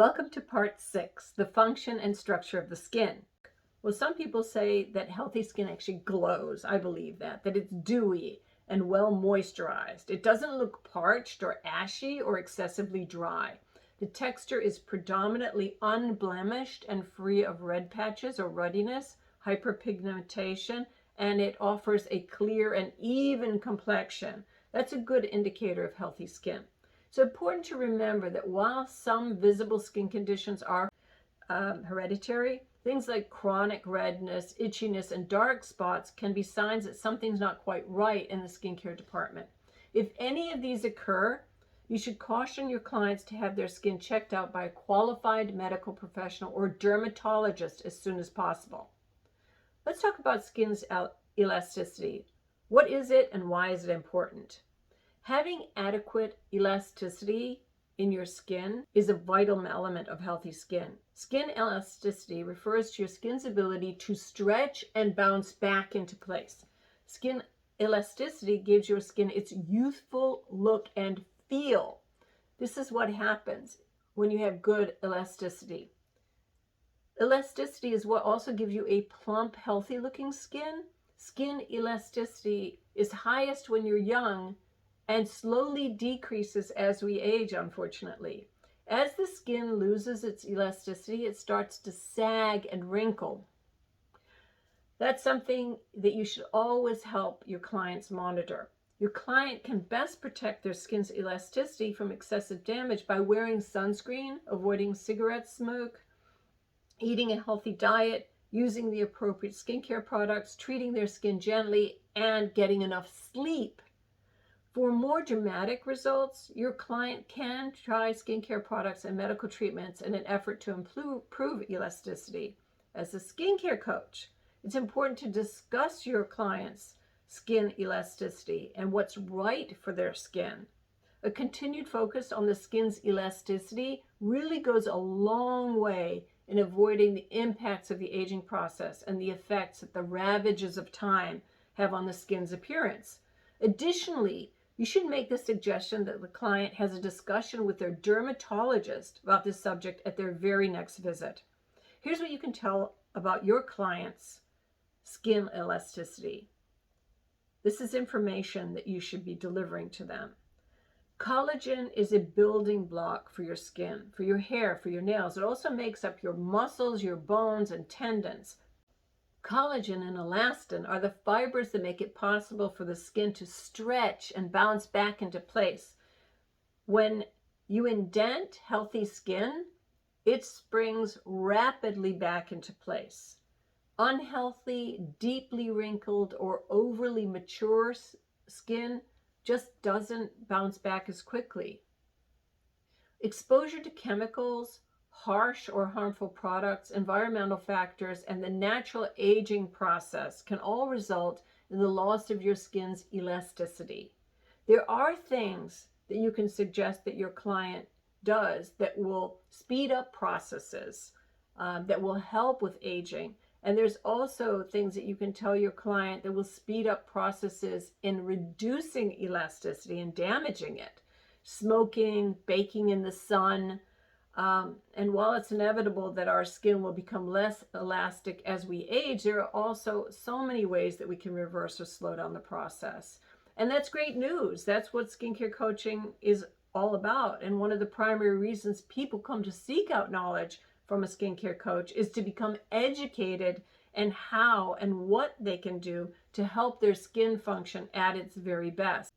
Welcome to part 6, the function and structure of the skin. Well, some people say that healthy skin actually glows. I believe that it's dewy and well moisturized. It doesn't look parched or ashy or excessively dry. The texture is predominantly unblemished and free of red patches or ruddiness, hyperpigmentation, and it offers a clear and even complexion. That's a good indicator of healthy skin. It's important to remember that while some visible skin conditions are hereditary, things like chronic redness, itchiness, and dark spots can be signs that something's not quite right in the skincare department. If any of these occur, you should caution your clients to have their skin checked out by a qualified medical professional or dermatologist as soon as possible. Let's talk about skin's elasticity. What is it and why is it important? Having adequate elasticity in your skin is a vital element of healthy skin. Skin elasticity refers to your skin's ability to stretch and bounce back into place. Skin elasticity gives your skin its youthful look and feel. This is what happens when you have good elasticity. Elasticity is what also gives you a plump, healthy looking skin. Skin elasticity is highest when you're young and slowly decreases as we age, unfortunately. As the skin loses its elasticity, it starts to sag and wrinkle. That's something that you should always help your clients monitor. Your client can best protect their skin's elasticity from excessive damage by wearing sunscreen, avoiding cigarette smoke, eating a healthy diet, using the appropriate skincare products, treating their skin gently, and getting enough sleep. For more dramatic results, your client can try skincare products and medical treatments in an effort to improve elasticity. As a skincare coach, it's important to discuss your client's skin elasticity and what's right for their skin. A continued focus on the skin's elasticity really goes a long way in avoiding the impacts of the aging process and the effects that the ravages of time have on the skin's appearance. Additionally, you should make the suggestion that the client has a discussion with their dermatologist about this subject at their very next visit. Here's what you can tell about your client's skin elasticity. This is information that you should be delivering to them. Collagen is a building block for your skin, for your hair, for your nails. It also makes up your muscles, your bones, and tendons. Collagen and elastin are the fibers that make it possible for the skin to stretch and bounce back into place. When you indent healthy skin, it springs rapidly back into place. Unhealthy, deeply wrinkled, or overly mature skin just doesn't bounce back as quickly. Exposure to chemicals, harsh or harmful products, environmental factors, and the natural aging process can all result in the loss of your skin's elasticity. There are things that you can suggest that your client does that will speed up processes, that will help with aging. And there's also things that you can tell your client that will speed up processes in reducing elasticity and damaging it. Smoking, baking in the sun, and while it's inevitable that our skin will become less elastic as we age, there are also so many ways that we can reverse or slow down the process. And that's great news. That's what skincare coaching is all about. And one of the primary reasons people come to seek out knowledge from a skincare coach is to become educated in how and what they can do to help their skin function at its very best.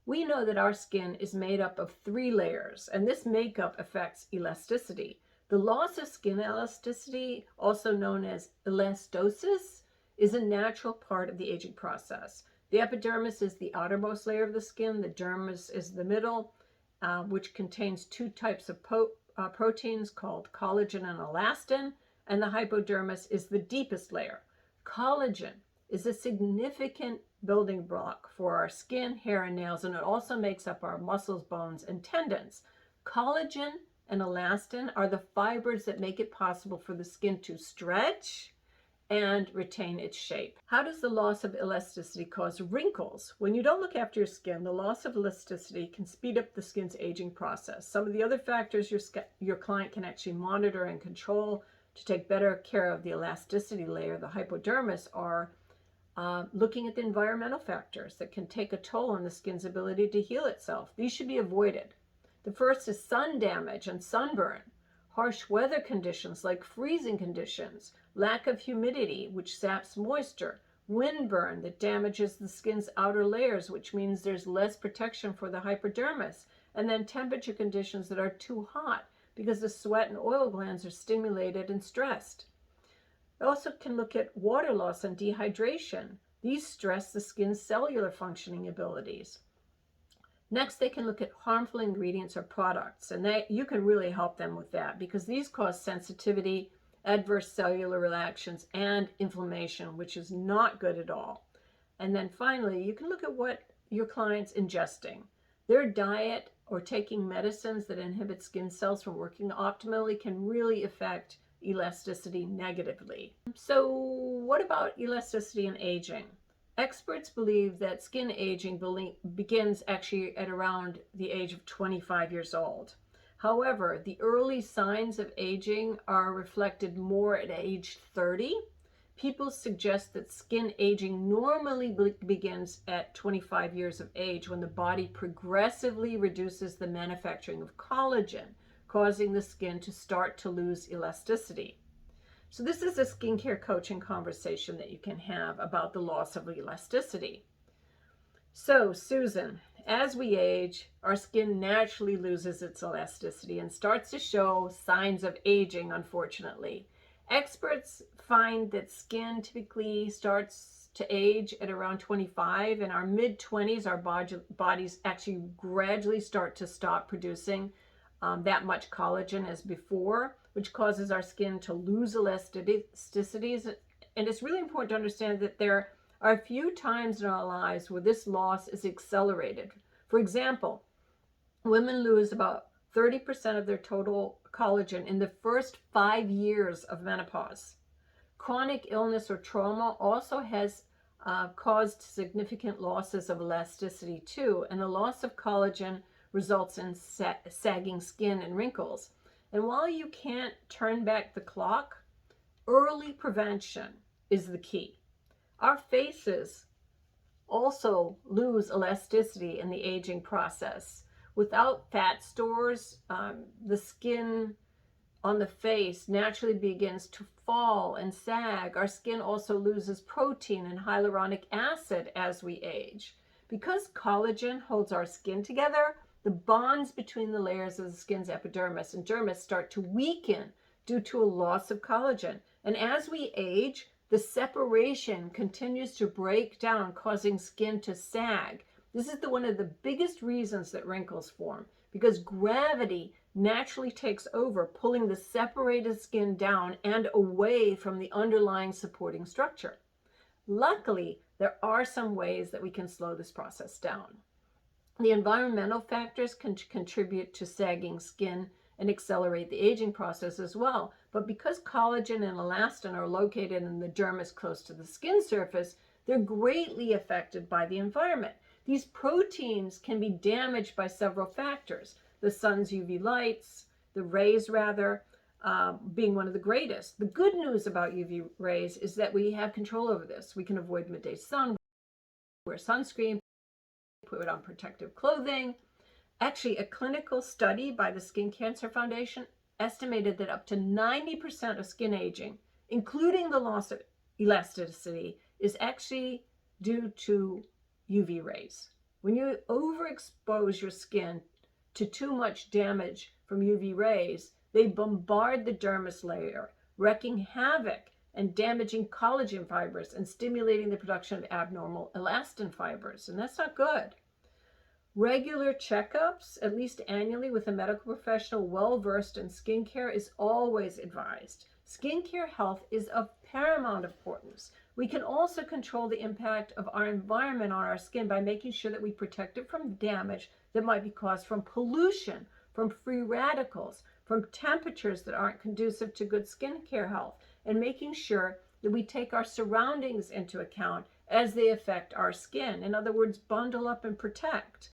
We know that our skin is made up of 3 layers, and this makeup affects elasticity. The loss of skin elasticity, also known as elastosis, is a natural part of the aging process. The epidermis is the outermost layer of the skin. The dermis is the middle, which contains 2 types of proteins called collagen and elastin, and the hypodermis is the deepest layer. Collagen is a significant building block for our skin, hair, and nails, and it also makes up our muscles, bones, and tendons. Collagen and elastin are the fibers that make it possible for the skin to stretch and retain its shape. How does the loss of elasticity cause wrinkles? When you don't look after your skin, the loss of elasticity can speed up the skin's aging process. Some of the other factors your client can actually monitor and control to take better care of the elasticity layer, the hypodermis, are looking at the environmental factors that can take a toll on the skin's ability to heal itself. These should be avoided. The first is sun damage and sunburn, harsh weather conditions like freezing conditions, lack of humidity, which saps moisture, windburn that damages the skin's outer layers, which means there's less protection for the hypodermis, and then temperature conditions that are too hot because the sweat and oil glands are stimulated and stressed. We also can look at water loss and dehydration. These stress the skin's cellular functioning abilities. Next, they can look at harmful ingredients or products, and you can really help them with that because these cause sensitivity, adverse cellular reactions, and inflammation, which is not good at all. And then finally, you can look at what your client's ingesting. Their diet or taking medicines that inhibit skin cells from working optimally can really affect elasticity negatively. So what about elasticity and aging? Experts believe that skin aging begins actually at around the age of 25 years old. However, the early signs of aging are reflected more at age 30. People suggest that skin aging normally begins at 25 years of age when the body progressively reduces the manufacturing of collagen, causing the skin to start to lose elasticity. So this is a skincare coaching conversation that you can have about the loss of elasticity. So Susan, as we age, our skin naturally loses its elasticity and starts to show signs of aging, unfortunately. Experts find that skin typically starts to age at around 25. In our mid-20s, our bodies actually gradually start to stop producing that much collagen as before, which causes our skin to lose elasticities. And it's really important to understand that there are a few times in our lives where this loss is accelerated. For example, women lose about 30% of their total collagen in the first 5 years of menopause. Chronic illness or trauma also has caused significant losses of elasticity too, and the loss of collagen results in sagging skin and wrinkles. And while you can't turn back the clock, early prevention is the key. Our faces also lose elasticity in the aging process. Without fat stores, the skin on the face naturally begins to fall and sag. Our skin also loses protein and hyaluronic acid as we age. Because collagen holds our skin together, the bonds between the layers of the skin's epidermis and dermis start to weaken due to a loss of collagen. And as we age, the separation continues to break down, causing skin to sag. This is one of the biggest reasons that wrinkles form, because gravity naturally takes over, pulling the separated skin down and away from the underlying supporting structure. Luckily, there are some ways that we can slow this process down. The environmental factors can contribute to sagging skin and accelerate the aging process as well. But because collagen and elastin are located in the dermis close to the skin surface, they're greatly affected by the environment. These proteins can be damaged by several factors. The sun's UV lights, the rays rather, being one of the greatest. The good news about UV rays is that we have control over this. We can avoid midday sun, wear sunscreen, put on protective clothing. Actually, a clinical study by the Skin Cancer Foundation estimated that up to 90% of skin aging, including the loss of elasticity, is actually due to UV rays. When you overexpose your skin to too much damage from UV rays, they bombard the dermis layer, wreaking havoc and damaging collagen fibers and stimulating the production of abnormal elastin fibers. And that's not good. Regular checkups, at least annually, with a medical professional well-versed in skincare is always advised. Skincare health is of paramount importance. We can also control the impact of our environment on our skin by making sure that we protect it from damage that might be caused from pollution, from free radicals, from temperatures that aren't conducive to good skincare health, and making sure that we take our surroundings into account as they affect our skin. In other words, bundle up and protect.